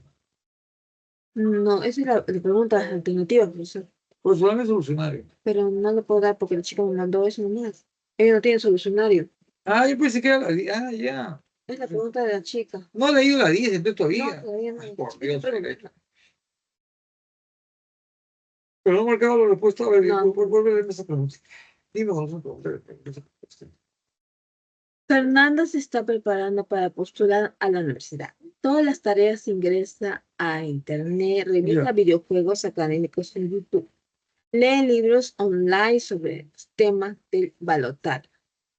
no, esa es la pregunta alternativa, profesor. Pues dame solucionario. Pero no lo puedo dar porque la chica me mandó eso nomás. Ella no tiene solucionario. Ah, yo pensé que era la 10. Ah, ya. Es la pregunta de la chica. No he leído la 10, entonces No, todavía. todavía no. Ay, por Dios. Pero no marcaba la respuesta. A ver, No. vuelve a leer esa pregunta. Dime, Gonzalo. Fernanda se está preparando para postular a la universidad. Todas las tareas ingresa a internet, revisa videojuegos académicos en YouTube, lee libros online sobre los temas del balotaje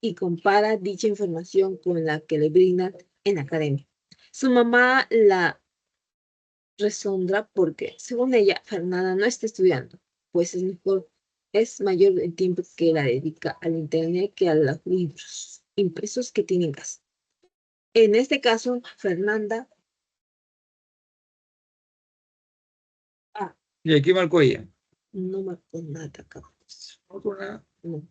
y compara dicha información con la que le brindan en la academia. Su mamá la resondra porque, según ella, Fernanda no está estudiando, pues es mayor el tiempo que la dedica al internet que a los libros impresos que tiene en casa. En este caso, Fernanda. ¿Y aquí marcó ella? No marcó nada acá. No.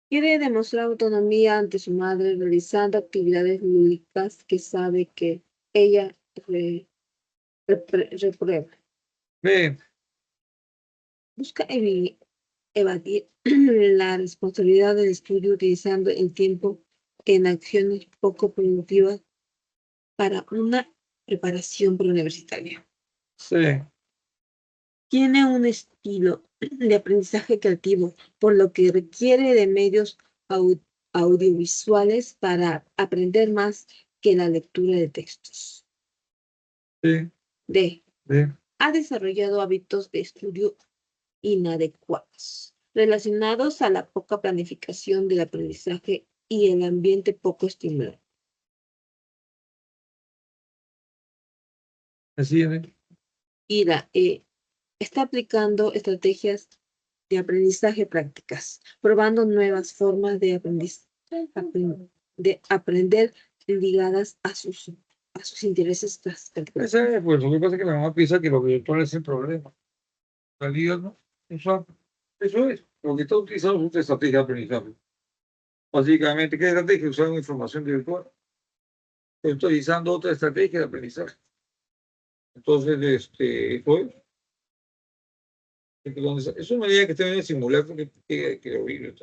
Quiere demostrar autonomía ante su madre realizando actividades lúdicas que sabe que ella reprueba. B. Busca evadir la responsabilidad del estudio utilizando el tiempo en acciones poco productivas para una preparación preuniversitaria. Sí. Tiene un estilo de aprendizaje creativo, por lo que requiere de medios audiovisuales para aprender más que la lectura de textos. Sí, D. sí. Ha desarrollado hábitos de estudio inadecuados, relacionados a la poca planificación del aprendizaje y el ambiente poco estimulante. Así es. Y la E. Está aplicando estrategias de aprendizaje prácticas, probando nuevas formas de de aprender ligadas a sus intereses particulares. Ese, pues lo que pasa es que la mamá piensa que lo virtual es el problema. En realidad, ¿no? Eso es. Lo que está utilizando es otra estrategia de aprendizaje. Básicamente, ¿qué estrategia? Usar una información virtual. Estoy utilizando otra estrategia de aprendizaje. Entonces, pues, es una idea que está en el simulacro que lo vi, ¿no?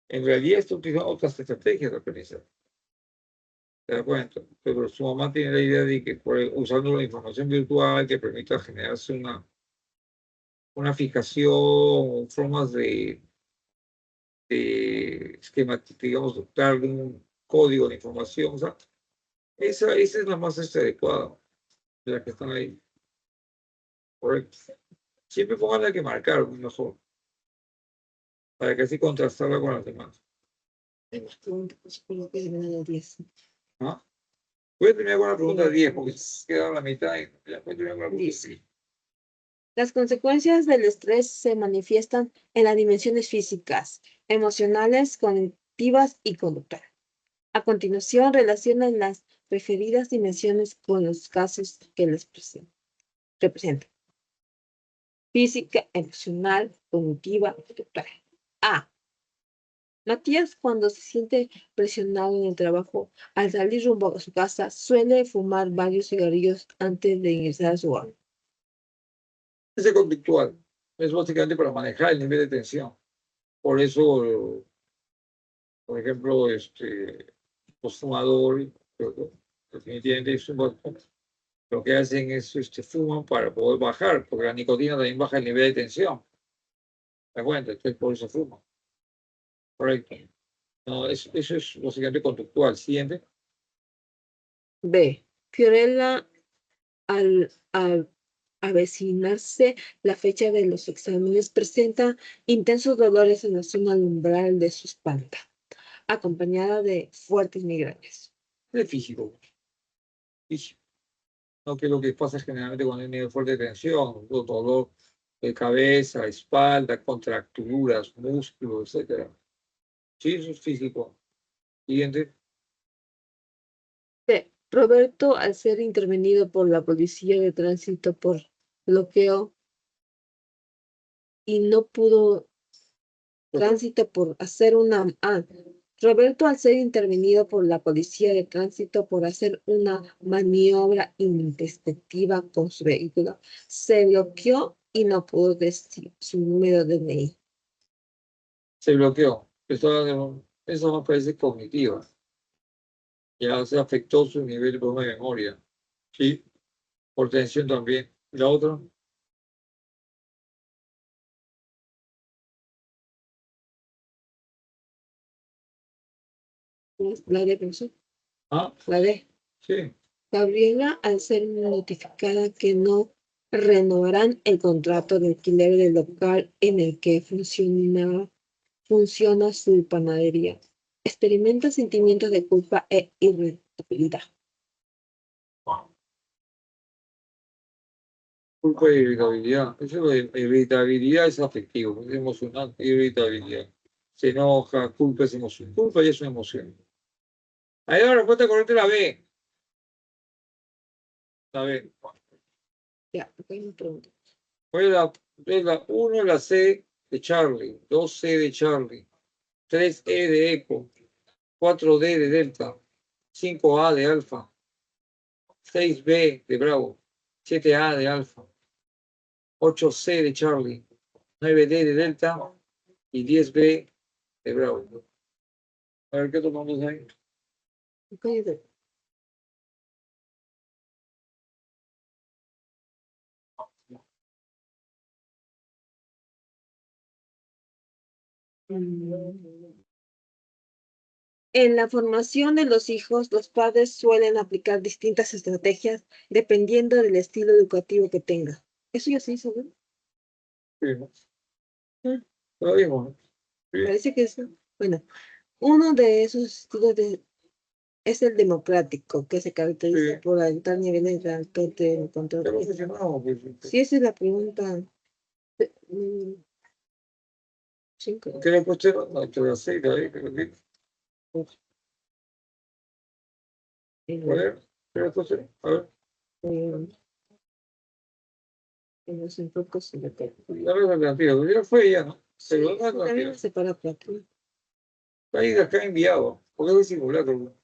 En realidad está utilizando otras estrategias de aprendizaje. ¿Te das cuenta? Pero su mamá tiene la idea de que usando la información virtual que permita generarse una fijación, formas de esquema, digamos, darle un código de información. O sea, esa es la más adecuada de las que están ahí. Correcto. Siempre pongan que marcar mejor, para que así contrastarla con las demás. ¿Ah? Voy a terminar con la pregunta 10, porque queda la mitad y ya voy a terminar con la pregunta 10. Las consecuencias del estrés se manifiestan en las dimensiones físicas, emocionales, cognitivas y conductuales. A continuación, relacionan las referidas dimensiones con los casos que les representan. Física, emocional, cognitiva, conductual. A. Matías, cuando se siente presionado en el trabajo, al salir rumbo a su casa, suele fumar varios cigarrillos antes de ingresar a su hogar. Ese conductual es básicamente para manejar el nivel de tensión. Por eso, por ejemplo, los fumadores, definitivamente lo que hacen es fuman para poder bajar, porque la nicotina también baja el nivel de tensión. ¿Te das cuenta? Entonces, por eso fuman. Correcto. No, eso es básicamente conductual. Siguiente. B. Fiorella, al avecinarse la fecha de los exámenes, presenta intensos dolores en la zona umbral de su espalda, acompañada de fuertes migrañas. Es físico. Físico. No, que lo que pasa es generalmente cuando hay nivel fuerte de tensión, dolor de cabeza, espalda, contracturas, músculos, etcétera. Sí, eso es físico. Siguiente. C. Roberto, al ser intervenido por la policía de tránsito por bloqueo y no pudo tránsito por hacer una... Roberto, al ser intervenido por la policía de tránsito por hacer una maniobra intempestiva con su vehículo, se bloqueó y no pudo decir su número de DNI. Se bloqueó. Eso no parece cognitiva. Ya se afectó su nivel de problema de memoria. Sí, por tensión también. ¿Y la otra? La D, profesor. Ah, La D. sí. Gabriela, al ser notificada que no renovarán el contrato de alquiler del local en el que funciona su panadería, experimenta sentimientos de culpa e irritabilidad. Culpa y irritabilidad. Eso de irritabilidad es afectivo, es emocional. Irritabilidad. Se enoja, culpa es emoción. Culpa ya es una emoción. Ahí la respuesta correcta es la B. La B. Ya, acá hay una pregunta. ¿Cuál es la 1? La C de Charlie, 2C de Charlie, 3E de Eco, 4D de Delta, 5A de Alfa, 6B de Bravo, 7A de Alfa, 8C de Charlie, 9D de Delta y 10B de Bravo. A ver qué tomamos ahí. Acá hay otra. En la formación de los hijos, los padres suelen aplicar distintas estrategias dependiendo del estilo educativo que tenga. Eso ya se hizo, ¿no? Sí, ¿no? Ah, Lo mismo, ¿no? Sí, parece que eso. Bueno, uno de esos estilos es el democrático, que se caracteriza sí. por altos niveles de alcance del control. Ya lo mencionamos, pues. Sí, esa es la pregunta. Mm, 5. ¿Qué le pusieron? No, te la sé, ahí, creo que. A ver, ¿qué le pusieron? A ver, En los enfocos se le cae. ya no es alternativa. Ya fue ya, ¿no? Sí, Pero no es también alternativa. separa plato. Está ahí acá enviado. Porque es el simulacro.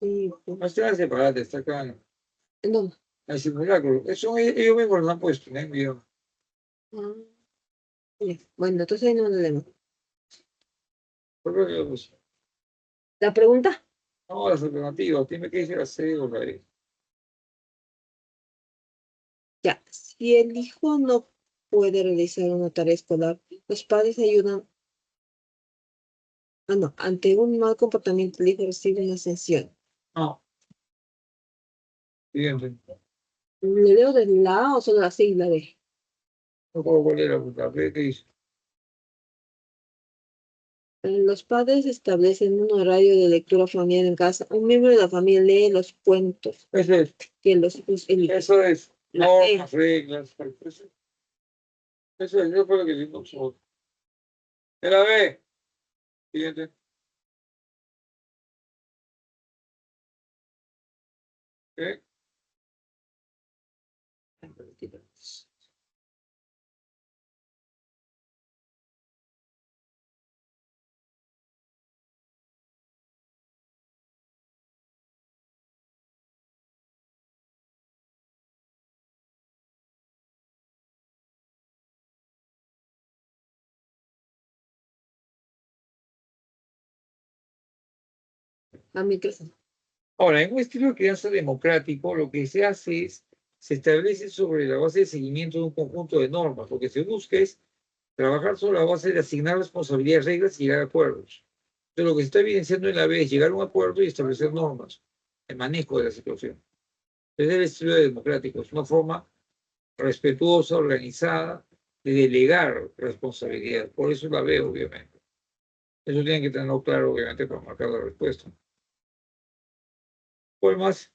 Sí, No está separado, está acá en no. el simulacro. Eso ellos mismos lo han puesto, me han enviado. Ah, ya. Bueno, entonces ahí no lo leemos. ¿Por qué lo puse? La pregunta, No, las alternativas. Tiene que decir la C o la E. ya, si el hijo no puede realizar una tarea escolar, los padres ayudan, no, ante un mal comportamiento, el hijo recibe una sanción. No. Siguiente. ¿Le leo de la A o solo la C y la D? No puedo poner la B que dice. Los padres establecen un horario de lectura familiar en casa. Un miembro de la familia lee los cuentos Eso es. que los hijos eligen. Eso es. La Normas, reglas. Eso fue lo que hicimos nosotros. La B. Siguiente. ¿Qué? A micrófono. Ahora, en un estilo de crianza democrático, lo que se hace es, se establece sobre la base de seguimiento de un conjunto de normas. Lo que se busca es trabajar sobre la base de asignar responsabilidades, reglas y llegar a acuerdos. Entonces, lo que se está evidenciando en la B es llegar a un acuerdo y establecer normas, el manejo de la situación. Es el estilo democrático, es una forma respetuosa, organizada, de delegar responsabilidad. Por eso la B, obviamente. Eso tienen que tenerlo claro, obviamente, para marcar la respuesta. ¿Cuál más?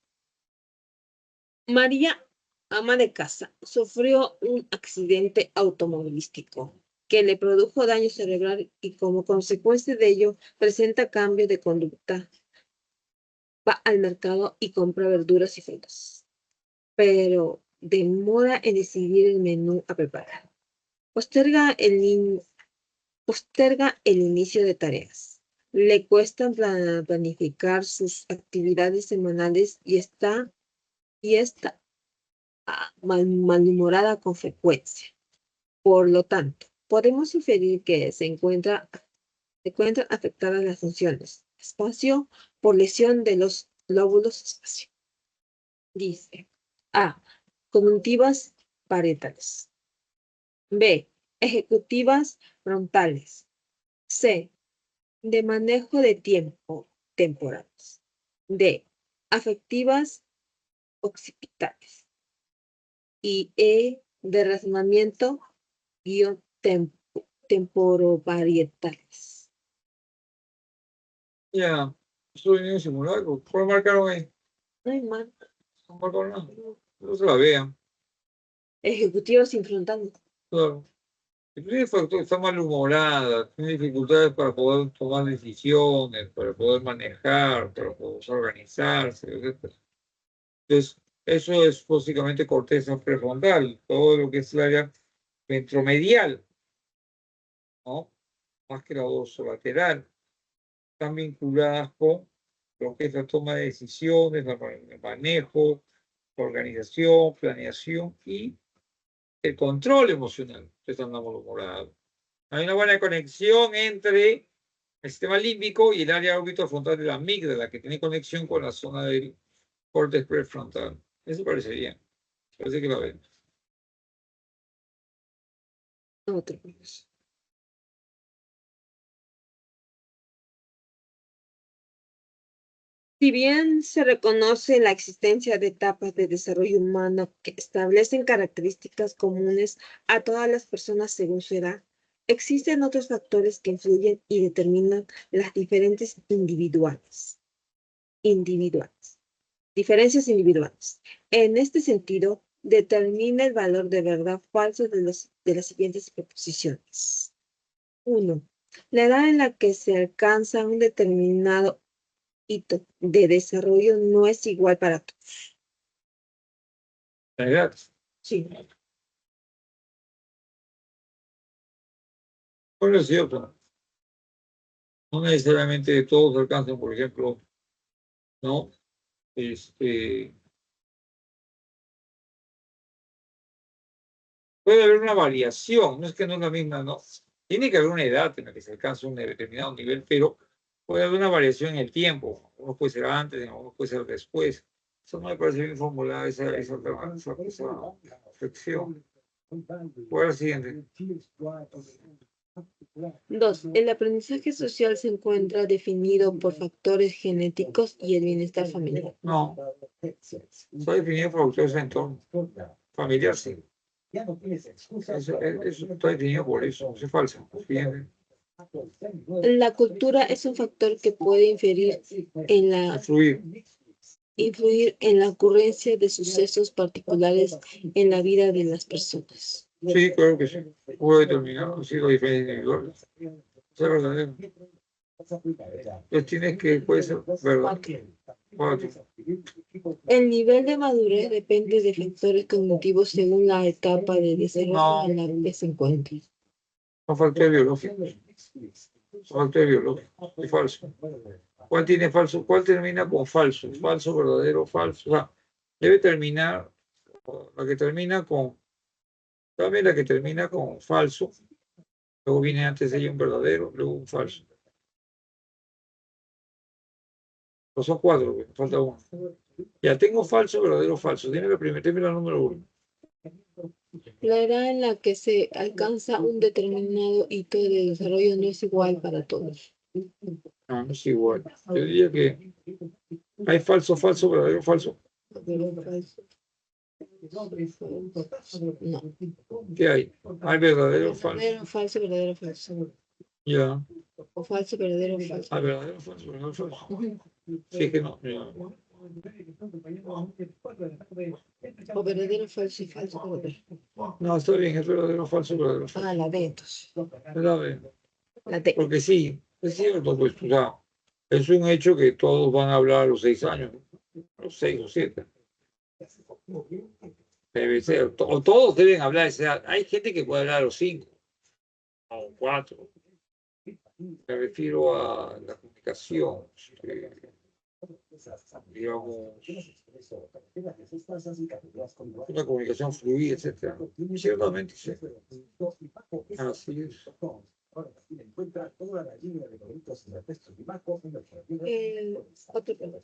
María, ama de casa, sufrió un accidente automovilístico que le produjo daño cerebral y como consecuencia de ello presenta cambio de conducta. Va al mercado y compra verduras y frutas, pero demora en decidir el menú a preparar. Posterga el inicio de tareas. Le cuesta planificar sus actividades semanales y está malhumorada con frecuencia. Por lo tanto, podemos inferir que se encuentran afectadas las funciones espacio por lesión de los lóbulos espacio. Dice A. Cognitivas parietales. B. Ejecutivas frontales. C. De manejo de tiempo temporales. D. Afectivas occipitales. Y E. De razonamiento guión temporovarietales. Ya, eso viene en simulacro. ¿Cuál marcaron ahí? No hay más. No marcaron nada. No se la vean. Ejecutivos infrontales. Claro. Si tiene factor, está malhumorada, tiene dificultades para poder tomar decisiones, para poder manejar, para poder organizarse, etc. Entonces, eso es básicamente corteza prefrontal, todo lo que es el área ventromedial, ¿no? Más que la dorsolateral, están vinculadas con lo que es la toma de decisiones, el manejo, la organización, planeación y el control emocional. Entonces andamos malhumorados. Hay una buena conexión entre el sistema límbico y el área orbitofrontal de la amígdala, que tiene conexión con la zona del córtex prefrontal. Eso parecería. Parece que la ven. Otro. Si bien se reconoce la existencia de etapas de desarrollo humano que establecen características comunes a todas las personas según su edad, existen otros factores que influyen y determinan las diferentes diferencias individuales. En este sentido, determina el valor de verdad falso de las siguientes proposiciones. 1. La edad en la que se alcanza un determinado hito de desarrollo no es igual para todos. La edad. Sí. Bueno, es cierto. No necesariamente todos alcanzan, por ejemplo, ¿no? Puede haber una variación, no es que no es la misma, no. Tiene que haber una edad en la que se alcanza un determinado nivel, pero puede haber una variación en el tiempo. Uno puede ser antes, uno puede ser después. Eso no me parece bien formulada esa reflexión. ¿Cuál es la siguiente? 2. El aprendizaje social se encuentra definido por factores genéticos y el bienestar familiar. No, está definido por factores de entorno. Familiar, sí. Eso está definido por eso, eso es falso. Siguiente. La cultura es un factor que puede Influir. influir en la ocurrencia de sucesos particulares en la vida de las personas. Sí, claro que sí. Puede determinar, así la diferencia individual. Eso es verdadero. Entonces tienes que, puede ser verdad. 4. El nivel de madurez depende de factores cognitivos según la etapa de desarrollo en la que se encuentre. Son factores biológicos. Son factores biológicos. Es falso. ¿Cuál tiene falso? ¿Cuál termina con falso? Falso, verdadero, falso. O sea, debe terminar, la que termina con, también la que termina con falso. Luego viene antes de ella un verdadero, luego un falso. No son 4, me falta uno. Ya tengo falso, verdadero, falso. Dime la número 1. La edad en la que se alcanza un determinado hito de desarrollo no es igual para todos. No, no es igual. Yo diría que hay falso, falso, verdadero, falso. No. ¿Qué hay? Hay verdadero, falso. Verdadero, falso, verdadero, falso. Ya. O falso, verdadero, falso. Hay verdadero, falso, verdadero, falso. Sí que no. Ya. O verdadero, falso y falso, verdadero. No, está bien, es verdadero, falso, verdadero, falso. Ah, la D, entonces. Es la B. La D. Porque sí, es cierto, pues, o sea, es un hecho que todos van a hablar a los 6 años, ¿no? A los 6 o 7. Debe ser, o todos deben hablar a esa edad. Hay gente que puede hablar a los 5 o 4. Me refiero a la comunicación, digamos, una comunicación fluida, etcétera. Ciertamente, sí. Así es. Otro problema.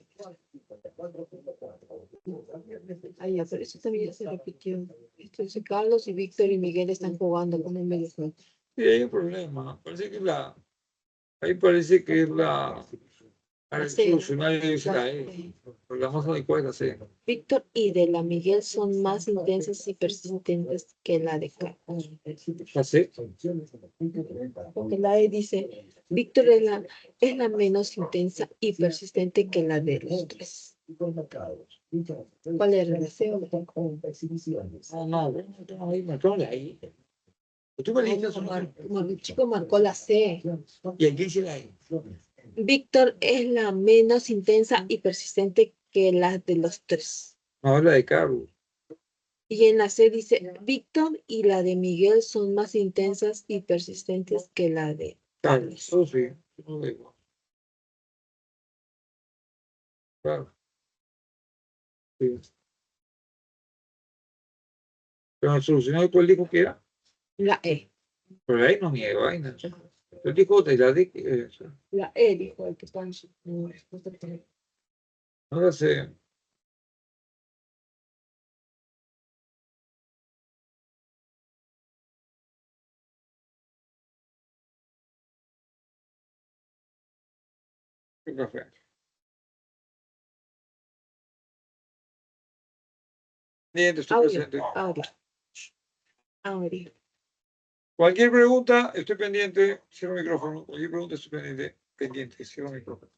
Ah, ya, pero eso también ya se repitió. Esto dice Carlos y Víctor y Miguel están jugando con un videojuego. Sí, hay un problema. Ahí parece que es para Sí. solucionar debe ser la E. Porque la más adecuada es la C. Víctor y de la Miguel son más intensas y persistentes que la de Carlos. La C. Porque la E dice, Víctor es la menos intensa y persistente que la de los tres. ¿Cuál era la C o la D? No, ahí, marcamos ahí. Tú me dijiste eso, El chico marcó la C. ¿Y aquí dice la E? Víctor es la menos intensa y persistente que la de los tres. No, es la de Carlos. Y en la C dice, Víctor y la de Miguel son más intensas y persistentes que la de Carlos. Eso sí, no lo digo. Claro. Sí. Pero el solucionado, ¿cuál dijo que era? La E. Pero ahí no niega vaina. Yo dijo de la D. La E dijo el que está en su respuesta. No la sé. ¿Qué café? Pendiente, estoy Audio, presente. audio. Audio. Cualquier pregunta, estoy pendiente. Cierro el micrófono. Cualquier pregunta, estoy pendiente. Pendiente, cierro el micrófono.